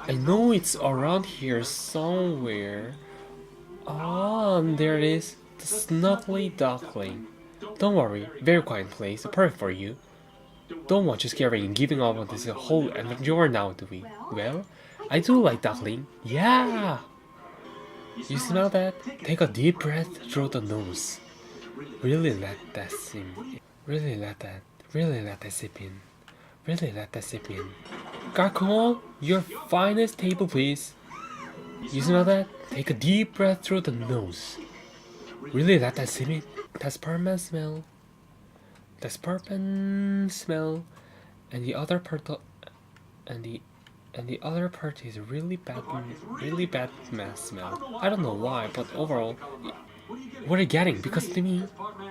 I know it's around here somewhere. Ah, there it is. The snuggly duckling. Don't worry, very quiet place, perfect for you. Don't want you scaring and giving up on this whole adventure now, do we? Well, I do like duckling. Yeah! You smell that? Take a deep breath through the nose. Really let that sip in. Really let that sip in. Really let that sip in. Garcon, your finest table, please. You smell that? Take a deep breath through the nose. Really let that sip in. That's permanent smell. That's permanent smell. And the other part and the other part is really bad smell. I don't know why, but overall, what are you getting? Because to me,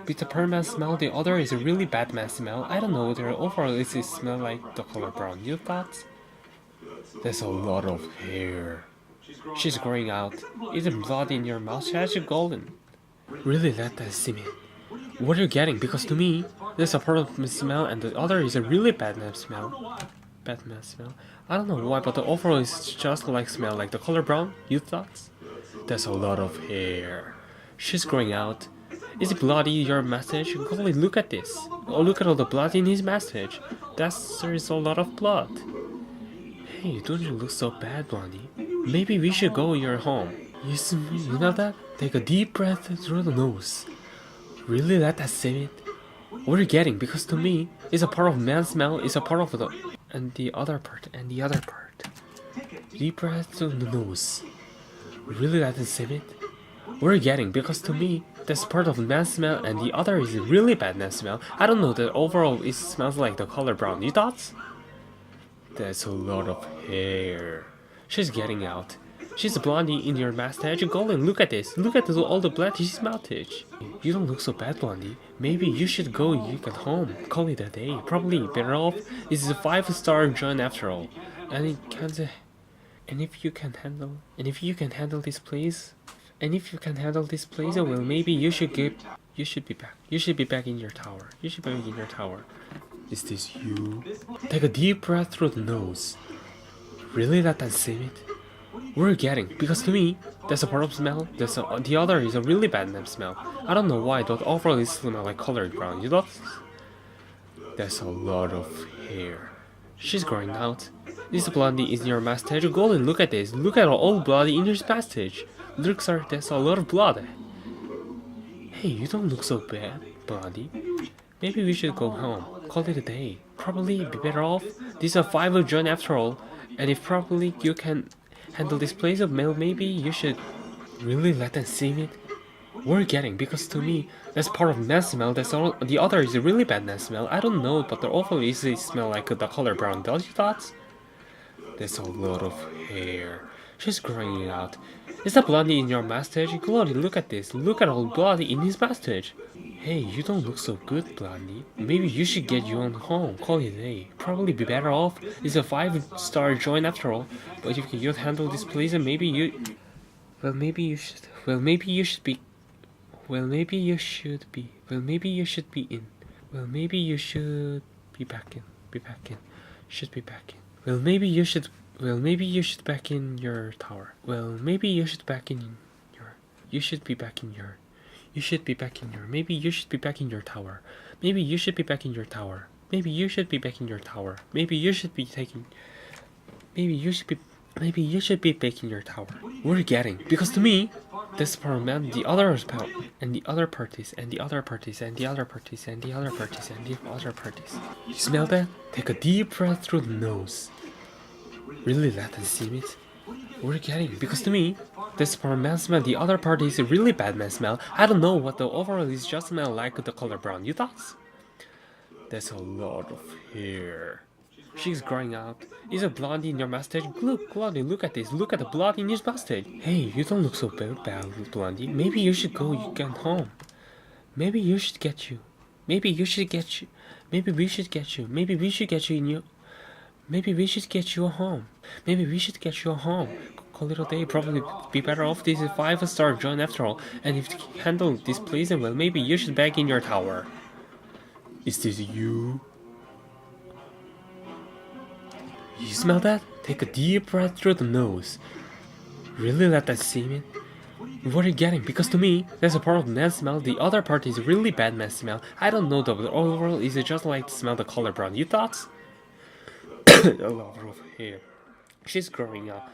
with the permanent smell, the other is a really bad smell. I don't know, their overall it smell like the color brown. You thought? There's a lot of hair. She's growing out. Is it blood in your mouth? She's golden. Really let that sip in. What are you getting? Because to me, there's a permanent smell and the other is a really bad smell. Smell. I don't know why, but the overall is just like smell like the color brown. You thought? There's a lot of hair. She's growing out. Is it bloody your message? Golly, look at this. Oh, look at all the blood in his message. There's a lot of blood. Hey, don't you look so bad, Blondie? Maybe we should go your home. You smell that? Take a deep breath through the nose. Really let that sip it? What are you getting? Because to me, it's a part of man smell, it's a part of the and the other part. Deep breath through the nose. Really let it sip it? What are you getting? Because to me, that's part of man smell and the other is really bad man smell. I don't know that overall it smells like the color brown. You thought? That's a lot of hair. She's getting out. She's a blondie in your mustache. Golden, look at this. Look at all the blood in his mustache. You don't look so bad, Blondie. Maybe you should go at home. Call it a day. Probably better off. This is a 5-star joint after all. And it can't. And if you can handle this place, well, maybe you should be back. You should be back in your tower. Is this you? Take a deep breath through the nose. Really let that sip it? What are you getting? Because to me, there's a part of smell, the other is a really bad smell. I don't know why, but overall it smells like colored brown. You know? There's a lot of hair. She's growing out. This blondie is in your mustache. Golden, look at this. Look at all bloody in your mustache. There's a lot of blood. Hey, you don't look so bad, blondie. Maybe we should go home. Call it a day. Probably be better off. This is a 5 joint after all. And if probably you can handle this place of mail, maybe you should really let them see it. What are you getting? Because to me, that's part of man smell. The other is a really bad man smell. I don't know, but the overall is smell like the color brown. Don't you thought? There's a lot of hair. She's growing out. Is that blondie in your mustache? Glory, look at this. Look at all bloody in his mustache. Hey, you don't look so good, Blondie. Maybe you should get you on home. Call it a day. Probably be better off. It's a 5-star joint after all. But if you can't handle this place, then maybe you should be back in. Should be back in. Maybe you should back in your tower. Maybe you should be back in your maybe you should be back in your tower. Maybe you should be back in your tower. Maybe you should be back in your tower. Maybe you should be back in your tower. What are you getting? Because to me, this part man, the other part, and the other parties. You smell that? Take a deep breath through the nose. Really let them see it? What are you getting? Because to me, this part man smell, the other part is a really bad man smell. I don't know what the overall is, just smell like the color brown. You thought? There's a lot of hair. She's growing out. Is a blondie in your mustache? Look, Blondie, look at this. Look at the blood in his mustache. Hey, you don't look so bad, Blondie. Maybe you should get home. Maybe we should get you. Maybe we should get you a home. Call it a day. Probably be better off. This is a 5-star joint after all. And if you handle this place, well, maybe you should back in your tower. Is this you? You smell that? Take a deep breath through the nose. Really let that sink in? What are you getting? Because to me, there's a part of mess smell, the other part is really bad mess smell. I don't know though, but overall, is it just like to smell the color brown? You thoughts? Over here. She's growing up.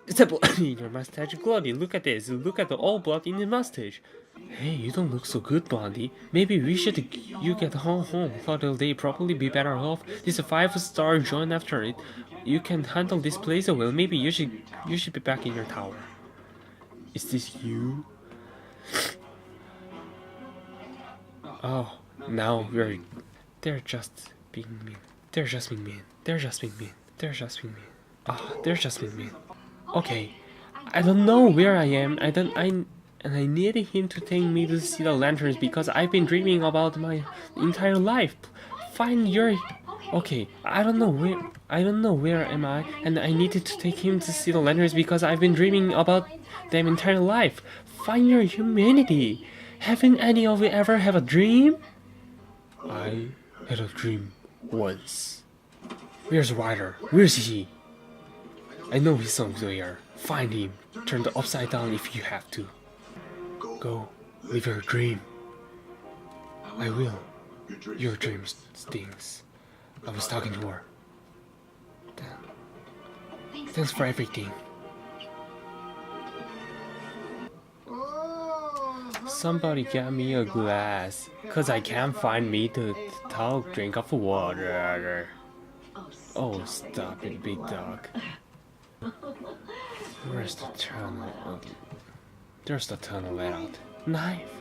It's a blood in your mustache, Blondie. Look at this. Look at the old blood in the mustache. Hey, you don't look so good, Blondie. Maybe we should you get home. Thought they'll probably be better off. This is a 5-star joint after it. You can handle this place so well. Maybe you should be back in your tower. Is this you? Oh, now they're just being mean. They're just being mean. They're just being mean. They're just being mean. They're just being mean. Okay, I don't know where I am. I needed him to take me to see the lanterns because I've been dreaming about my entire life. Find your... Okay, I don't know where am I, and I needed to take him to see the lanterns because I've been dreaming about them entire life. Find your humanity. Haven't any of you ever have a dream? I had a dream once. Where's Ryder? Where's he? I know he's somewhere. Find him. Turn the upside down if you have to. Go, live your dream. I will. Your dream stings. I was talking to her. Thanks for everything. Somebody get me a glass, cause I can't find me to drink of water. Oh, stop it, big dog. Where's the tunnel? There's the tunnel out. Knife.